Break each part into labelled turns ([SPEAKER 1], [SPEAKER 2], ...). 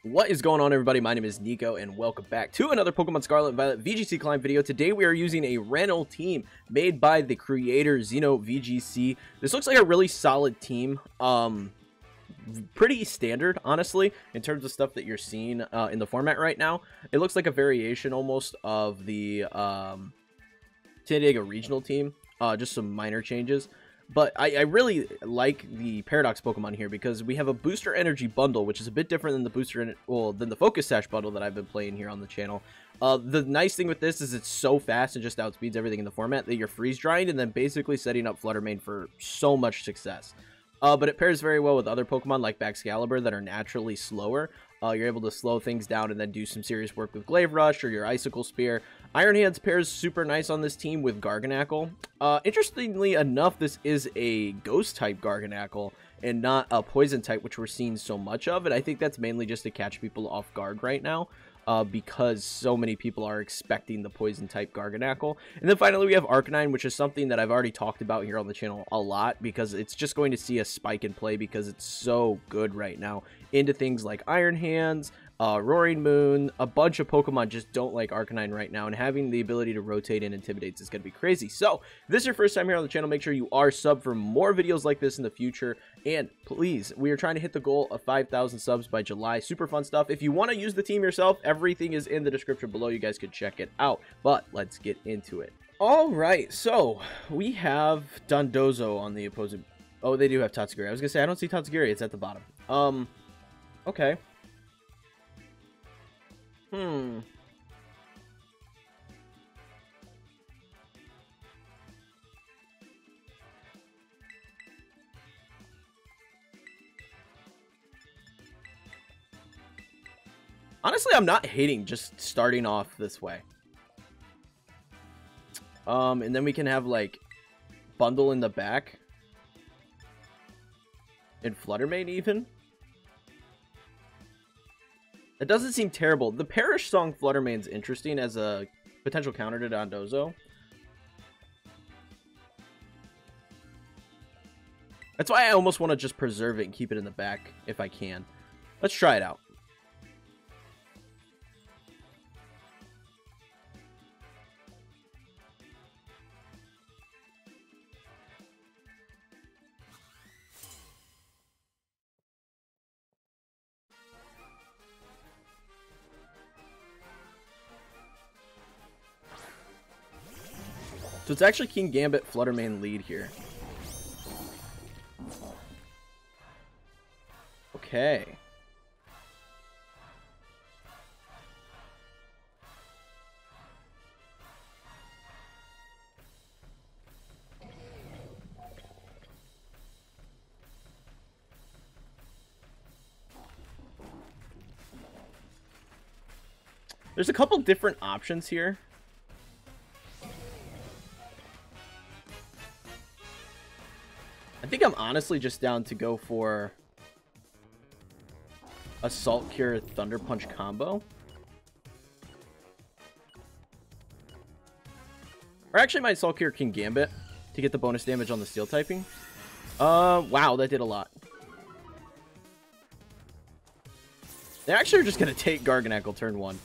[SPEAKER 1] What is going on, everybody? My name is Kneeckoh, and welcome back to another Pokemon Scarlet and Violet VGC climb video. Today, we are using a rental team made by the creator, Orlando VGC. This looks like a really solid team. Pretty standard, honestly, in terms of stuff that you're seeing in the format right now. It looks like a variation almost of the San Diego Regional team, just some minor changes. But I really like the Paradox Pokemon here because we have a Booster Energy bundle, which is a bit different than the Focus Sash bundle that I've been playing here on the channel. The nice thing with this is it's so fast and just outspeeds everything in the format that you're freeze drying and then basically setting up Flutter Mane for so much success. But it pairs very well with other Pokemon like Excalibur that are naturally slower. You're able to slow things down and then do some serious work with Glaive Rush or your Icicle Spear. Iron Hands pairs super nice on this team with Garganacl. Interestingly enough, this is a Ghost-type Garganacl and not a Poison-type, which we're seeing so much of. And I think that's mainly just to catch people off guard right now. Because so many people are expecting the Poison-type Garganacl. And then finally we have Arcanine, which is something that I've already talked about here on the channel a lot, because it's just going to see a spike in play because it's so good right now into things like Iron Hands, Roaring Moon. A bunch of Pokemon just don't like Arcanine right now, and having the ability to rotate and intimidates is going to be crazy. So, if this is your first time here on the channel, make sure you are subbed for more videos like this in the future. And please, we are trying to hit the goal of 5,000 subs by July. Super fun stuff. If you want to use the team yourself, everything is in the description below. You guys could check it out. But let's get into it. Alright, so we have Dondozo on the opposing... Oh, they do have Tatsugiri. I was going to say, I don't see Tatsugiri. It's at the bottom. Okay. Honestly, I'm not hating just starting off this way. And then we can have, like, Bundle in the back. And Flutter Mane, even. It doesn't seem terrible. The Perish Song Flutter Mane's interesting as a potential counter to Dondozo. That's why I almost want to just preserve it and keep it in the back if I can. Let's try it out. So it's actually King Gambit Flutter Mane lead here. Okay. There's a couple different options here. I think I'm honestly just down to go for Assault Cure Thunder Punch combo. Or actually my Assault Cure King Gambit to get the bonus damage on the Steel typing. Wow, that did a lot. They actually are just going to take Garganacl turn 1.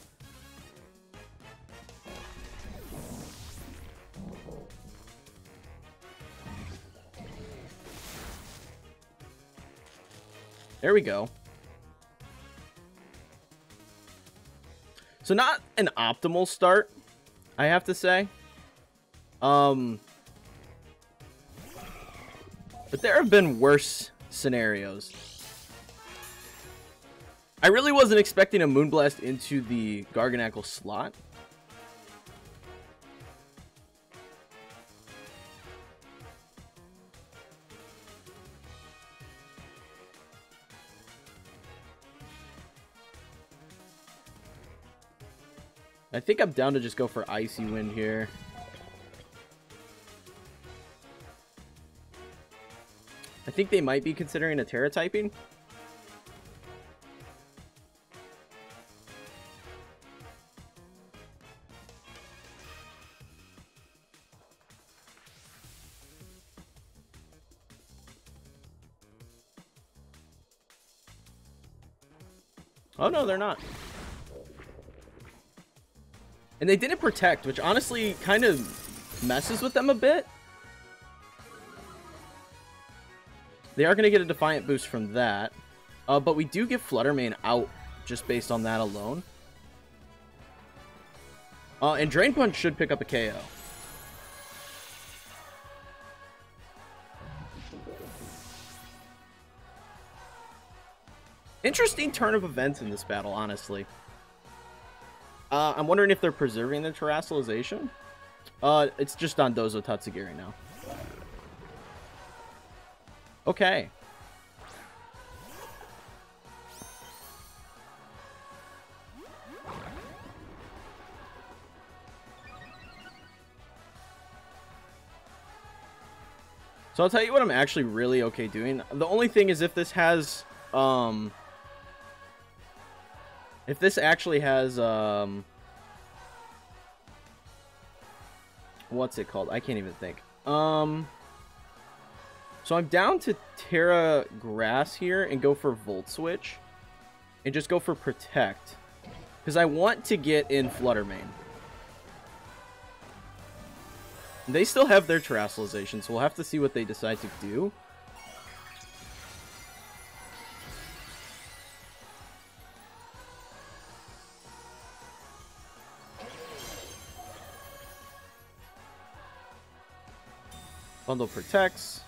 [SPEAKER 1] There we go. So not an optimal start, I have to say. But there have been worse scenarios. I really wasn't expecting a Moonblast into the Garganacl slot. I think I'm down to just go for Icy Wind here. I think they might be considering a Terra typing. Oh, no, they're not. And they didn't protect, which honestly kind of messes with them a bit. They are going to get a Defiant boost from that. But we do get Flutter Mane out just based on that alone. And Drain Punch should pick up a KO. Interesting turn of events in this battle, honestly. I'm wondering if they're preserving the Terrestrialization. It's just on Dozo Tatsugiri now. Okay. So I'll tell you what I'm actually really okay doing. The only thing is if this has, if this actually has, what's it called? I can't even think. So I'm down to Terra Grass here and go for Volt Switch. And just go for Protect. Because I want to get in Flutter Mane. They still have their Terrestrialization, so we'll have to see what they decide to do. Bundle protects.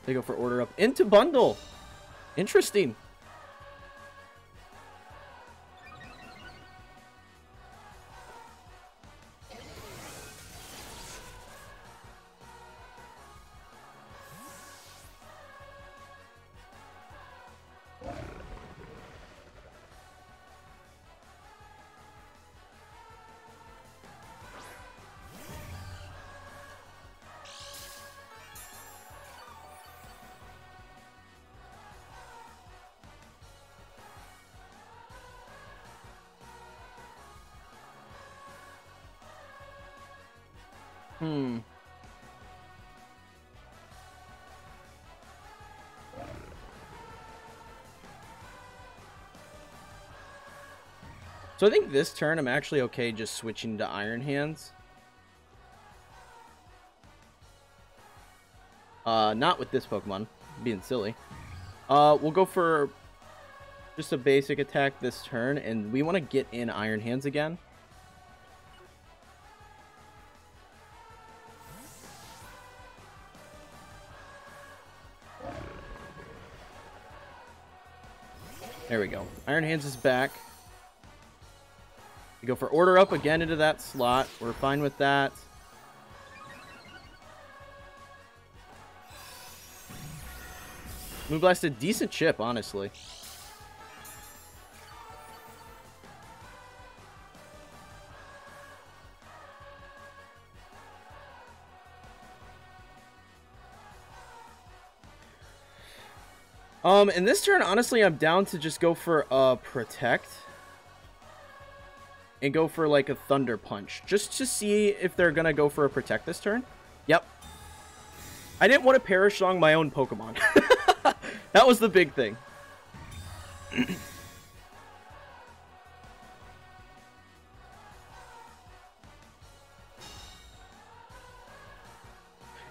[SPEAKER 1] They go for order up into bundle. Interesting. So I think this turn I'm actually okay just switching to Iron Hands. Not with this Pokemon, being silly. We'll go for just a basic attack this turn, and we want to get in Iron Hands again. There we go. Iron Hands is back. We go for order up again into that slot. We're fine with that. Moonblast a decent chip, honestly. In this turn, honestly, I'm down to just go for Protect. And go for, like, a Thunder Punch. Just to see if they're gonna go for a Protect this turn. Yep. I didn't want to Perish Song my own Pokemon. That was the big thing.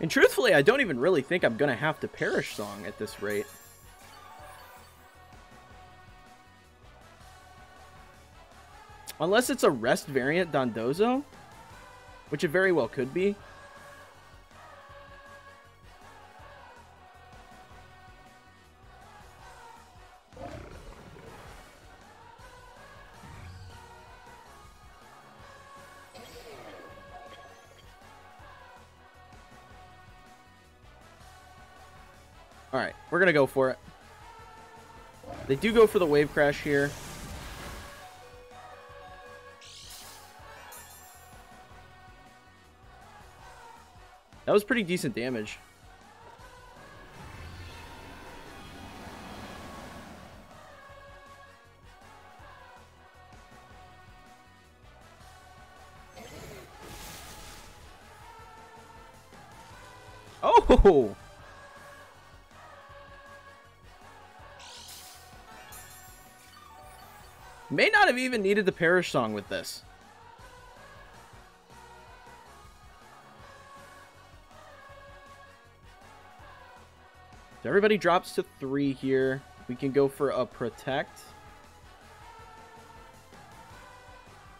[SPEAKER 1] And truthfully, I don't even really think I'm gonna have to Perish Song at this rate. Unless it's a rest variant Dondozo, which it very well could be. Alright, we're going to go for it. They do go for the Wave Crash here. That was pretty decent damage. Oh! May not have even needed the Perish Song with this. So everybody drops to 3 here. We can go for a Protect.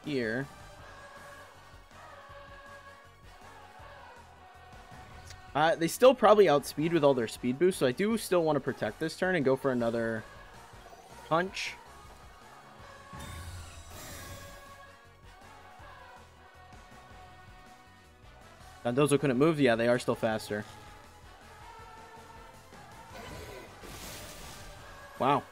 [SPEAKER 1] Here. They still probably outspeed with all their speed boosts, so I do still want to protect this turn and go for another punch. Dondozo couldn't move. Yeah, they are still faster. Wow.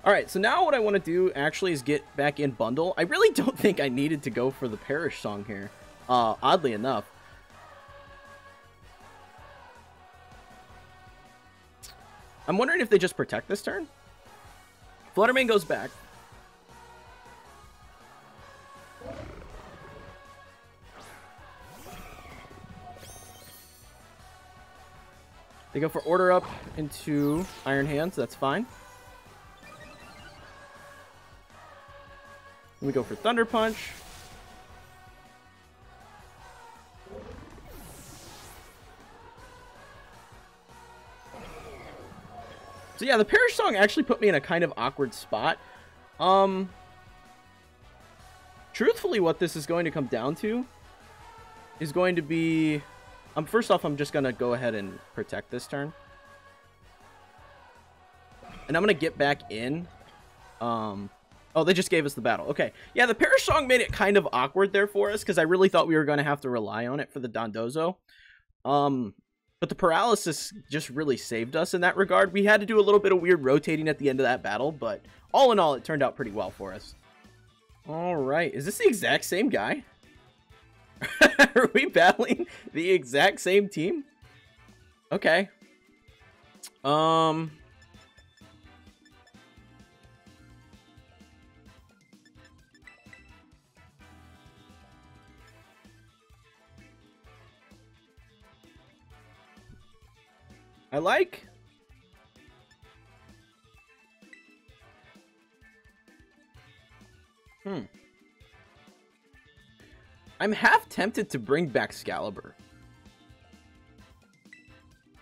[SPEAKER 1] Alright, so now what I want to do actually is get back in bundle. I really don't think I needed to go for the Perish Song here, oddly enough. I'm wondering if they just protect this turn. Flutter Mane goes back. They go for Order Up into Iron Hands, that's fine. We go for Thunder Punch. So yeah, the Perish Song actually put me in a kind of awkward spot. Truthfully, what this is going to come down to is going to be... first off, I'm just going to go ahead and protect this turn. And I'm going to get back in. Oh, they just gave us the battle. Okay. Yeah, the Perish Song made it kind of awkward there for us because I really thought we were going to have to rely on it for the Dondozo. But the paralysis just really saved us in that regard. We had to do a little bit of weird rotating at the end of that battle, but all in all, it turned out pretty well for us. All right. Is this the exact same guy? Are we battling the exact same team? Okay. I like. I'm half tempted to bring back Excalibur.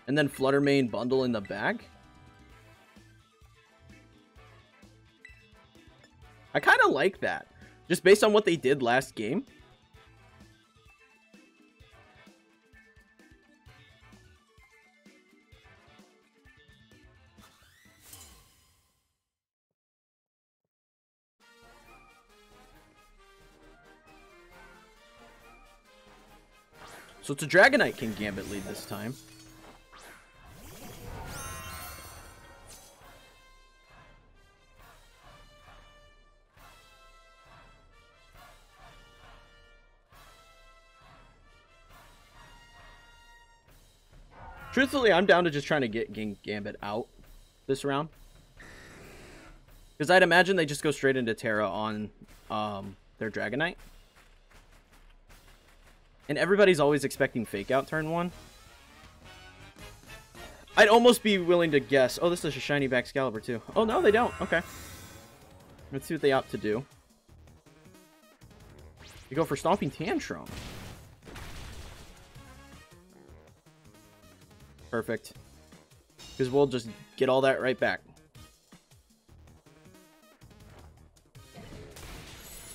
[SPEAKER 1] And then Flutter Mane bundle in the back. I kind of like that. Just based on what they did last game. So it's a Dragonite King Gambit lead this time. Truthfully, I'm down to just trying to get Gambit out this round. Because I'd imagine they just go straight into Terra on their Dragonite. And everybody's always expecting Fake Out turn 1. I'd almost be willing to guess. Oh, this is a shiny back Excalibur too. Oh, no, they don't. Okay. Let's see what they opt to do. You go for Stomping Tantrum. Perfect. Because we'll just get all that right back.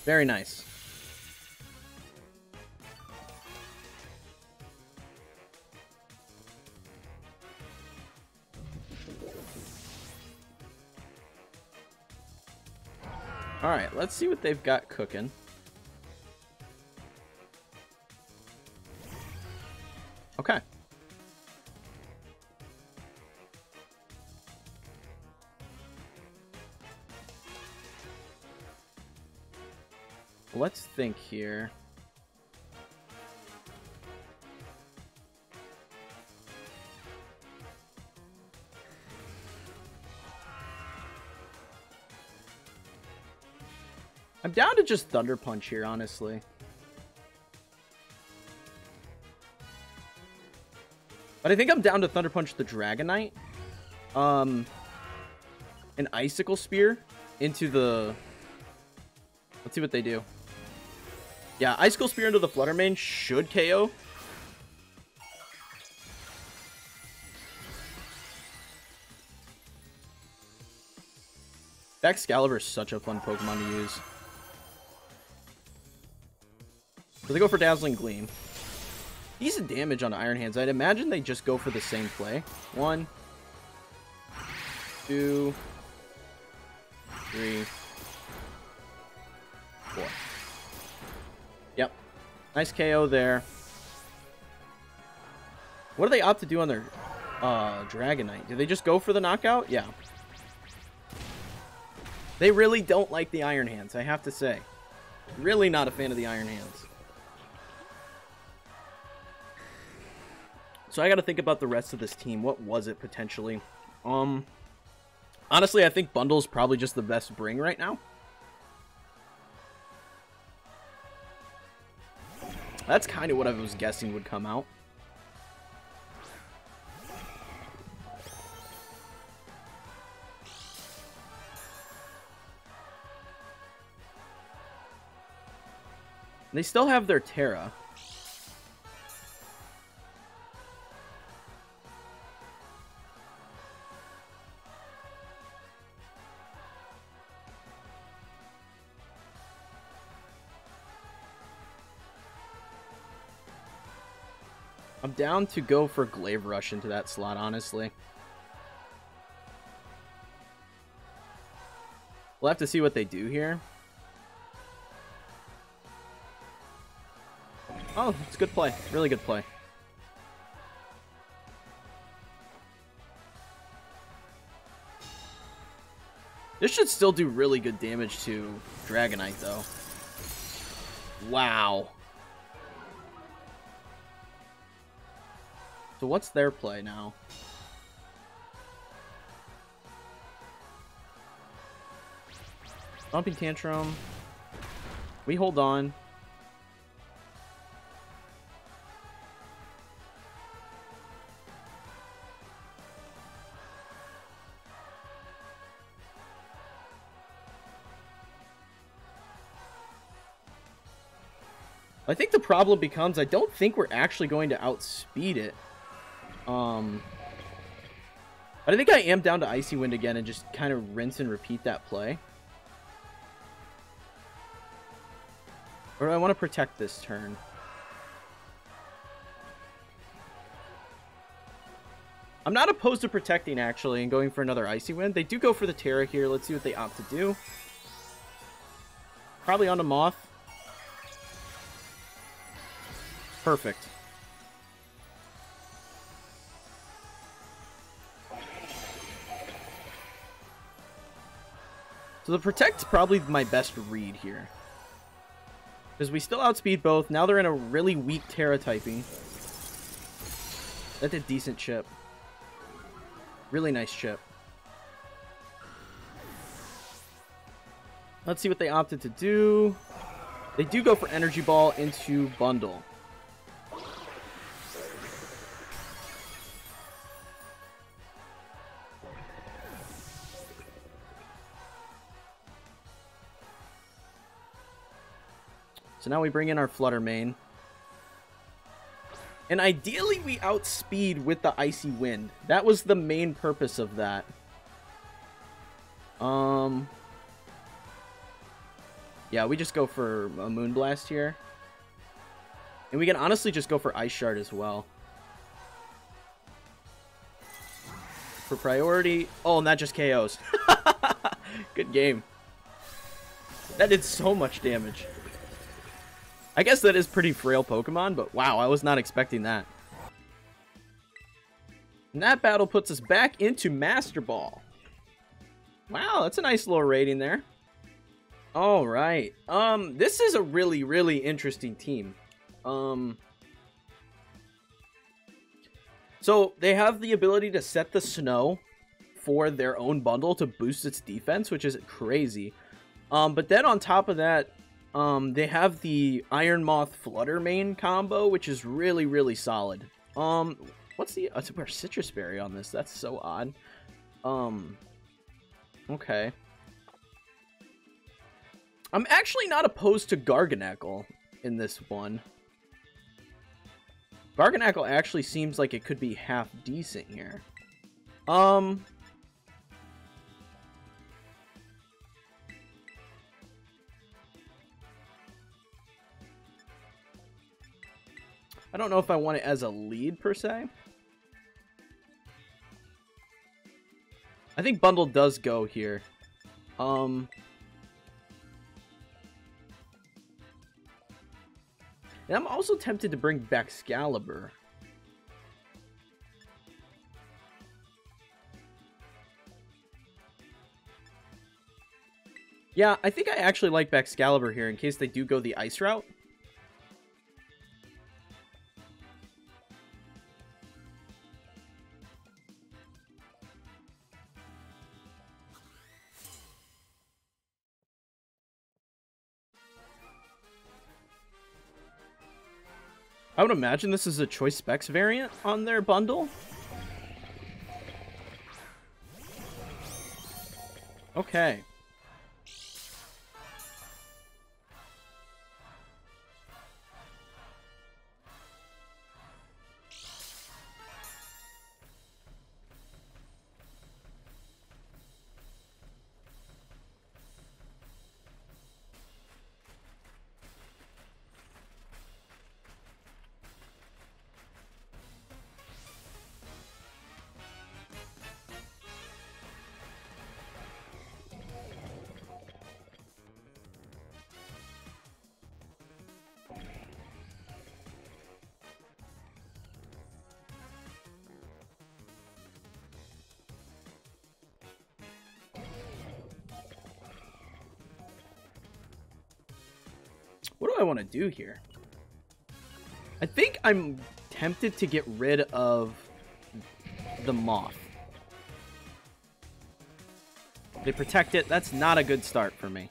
[SPEAKER 1] Very nice. Alright, let's see what they've got cooking. Okay. Let's think here. I'm down to just Thunder Punch here, honestly. But I think I'm down to Thunder Punch the Dragonite. An Icicle Spear into the... Let's see what they do. Yeah, Icicle Spear into the Flutter Mane should KO. Excalibur is such a fun Pokemon to use. So they go for Dazzling Gleam. Decent damage on Iron Hands. I'd imagine they just go for the same play. 1, 2, 3, 4. Yep. Nice KO there. What do they opt to do on their Dragonite? Do they just go for the knockout? Yeah. They really don't like the Iron Hands, I have to say. Really not a fan of the Iron Hands. So I got to think about the rest of this team. What was it potentially? Honestly, I think Bundle's probably just the best bring right now. That's kind of what I was guessing would come out. They still have their Terra. I'm down to go for Glaive Rush into that slot, honestly. We'll have to see what they do here. Oh, it's a good play. Really good play. This should still do really good damage to Dragonite, though. Wow. So what's their play now? Stomping Tantrum. We hold on. I think the problem becomes I don't think we're actually going to outspeed it. But I think I am down to Icy Wind again and just kind of rinse and repeat that play. Or do I want to protect this turn? I'm not opposed to protecting, actually, and going for another Icy Wind. They do go for the Terra here. Let's see what they opt to do. Probably on a Moth. Perfect. So the Protect's probably my best read here. Because we still outspeed both. Now they're in a really weak Terra typing. That's a decent chip. Really nice chip. Let's see what they opted to do. They do go for Energy Ball into Bundle. So now we bring in our Flutter Mane. And ideally we outspeed with the Icy Wind. That was the main purpose of that. Yeah, we just go for a Moonblast here. And we can honestly just go for Ice Shard as well. For priority. Oh, and that just KOs. Good game. That did so much damage. I guess that is pretty frail Pokemon, but wow, I was not expecting that. And that battle puts us back into Master Ball. Wow, that's a nice little rating there. All right. This is a really, really interesting team. So they have the ability to set the snow for their own bundle to boost its defense, which is crazy. But then on top of that, they have the Iron Moth Flutter Mane combo, which is really, really solid. What's the citrus berry on this? That's so odd. Okay. I'm actually not opposed to Garganacl in this one. Garganacl actually seems like it could be half decent here. I don't know if I want it as a lead, per se. I think Bundle does go here. And I'm also tempted to bring back Excalibur. Yeah, I think I actually like Excalibur here in case they do go the ice route. I would imagine this is a Choice Specs variant on their bundle. Okay. What do I want to do here? I think I'm tempted to get rid of the Moth. They protect it. That's not a good start for me.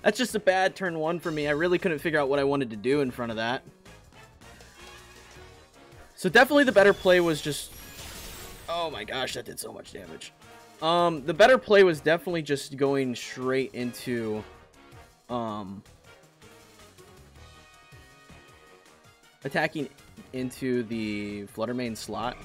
[SPEAKER 1] That's just a bad turn one for me. I really couldn't figure out what I wanted to do in front of that. So definitely the better play was just... Oh my gosh, that did so much damage. The better play was definitely just going straight into... attacking into the Flutter Mane slot.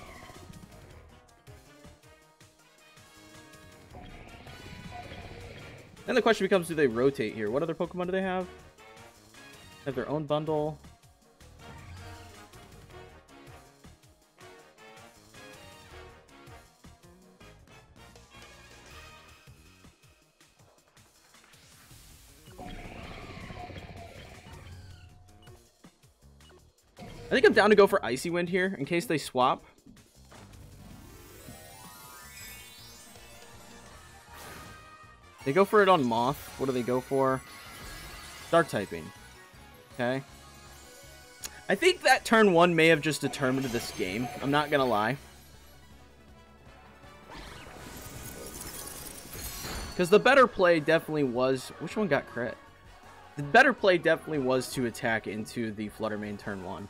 [SPEAKER 1] Then the question becomes, do they rotate here? What other Pokemon do they have? They have their own bundle. I think I'm down to go for Icy Wind here, in case they swap. They go for it on Moth. What do they go for? Dark typing. Okay. I think that turn one may have just determined this game. I'm not gonna lie. Because the better play definitely was... Which one got crit? The better play definitely was to attack into the Flutter Mane turn one.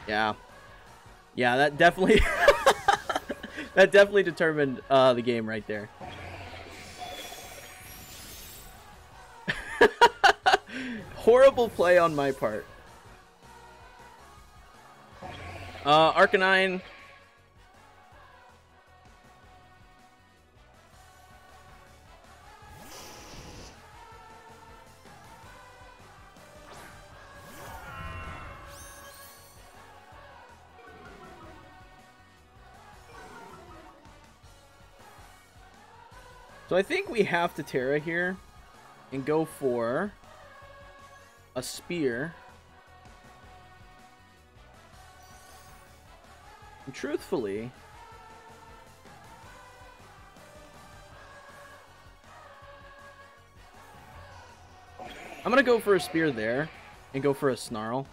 [SPEAKER 1] Yeah. Yeah, that definitely... that definitely determined the game right there. Horrible play on my part. Arcanine. So I think we have to Terra here and go for a Spear. And truthfully, I'm going to go for a Spear there. and go for a Snarl.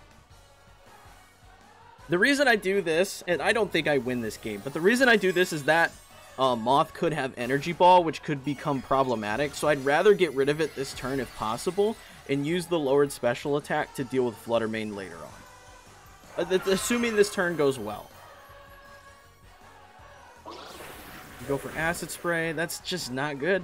[SPEAKER 1] The reason I do this, and I don't think I win this game, but the reason I do this is that Moth could have Energy Ball, which could become problematic, so I'd rather get rid of it this turn if possible, and use the lowered special attack to deal with Flutter Mane later on. Assuming this turn goes well. Go for Acid Spray, that's just not good.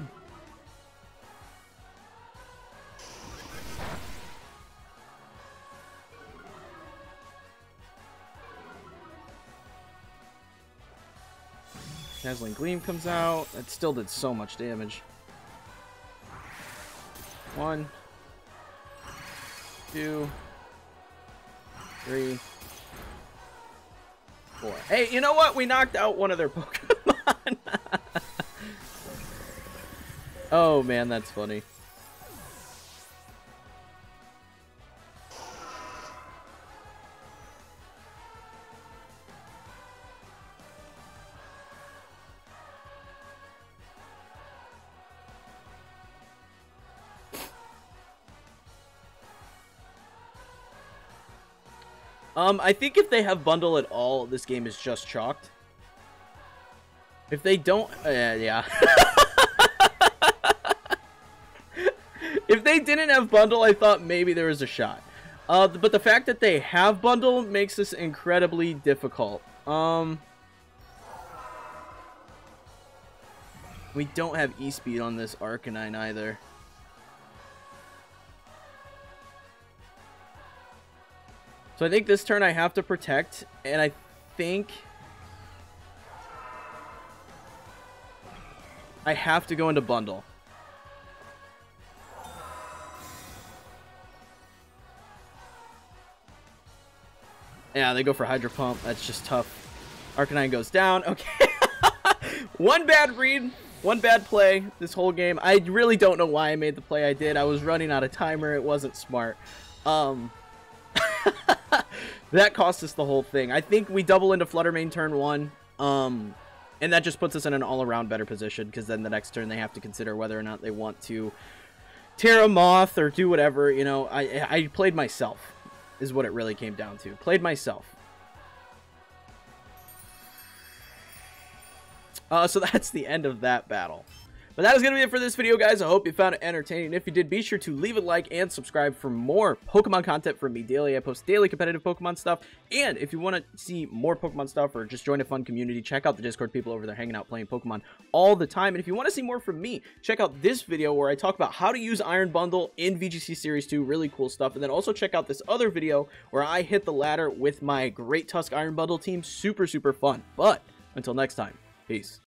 [SPEAKER 1] Dazzling Gleam comes out. That still did so much damage. 1, 2, 3, 4. Hey, you know what? We knocked out one of their Pokemon. Oh man, that's funny. I think if they have bundle at all, this game is just chalked. If they don't, yeah. If they didn't have bundle, I thought maybe there was a shot. But the fact that they have bundle makes this incredibly difficult. We don't have E-Speed on this Arcanine either. So I think this turn I have to protect, and I think I have to go into bundle. Yeah, they go for Hydro Pump. That's just tough. Arcanine goes down. Okay. One bad read, one bad play this whole game. I really don't know why I made the play I did. I was running out of timer. It wasn't smart. That cost us the whole thing. I think we double into Flutter Mane turn 1. And that just puts us in an all-around better position, because then the next turn they have to consider whether or not they want to Terra Moth or do whatever. You know, I played myself, is what it really came down to. Played myself. So that's the end of that battle. But that is going to be it for this video, guys. I hope you found it entertaining. If you did, be sure to leave a like and subscribe for more Pokemon content from me daily. I post daily competitive Pokemon stuff. And if you want to see more Pokemon stuff or just join a fun community, check out the Discord. People over there hanging out playing Pokemon all the time. And if you want to see more from me, check out this video where I talk about how to use Iron Bundle in VGC Series 2. Really cool stuff. And then also check out this other video where I hit the ladder with my Great Tusk Iron Bundle team. Super, super fun. But until next time, peace.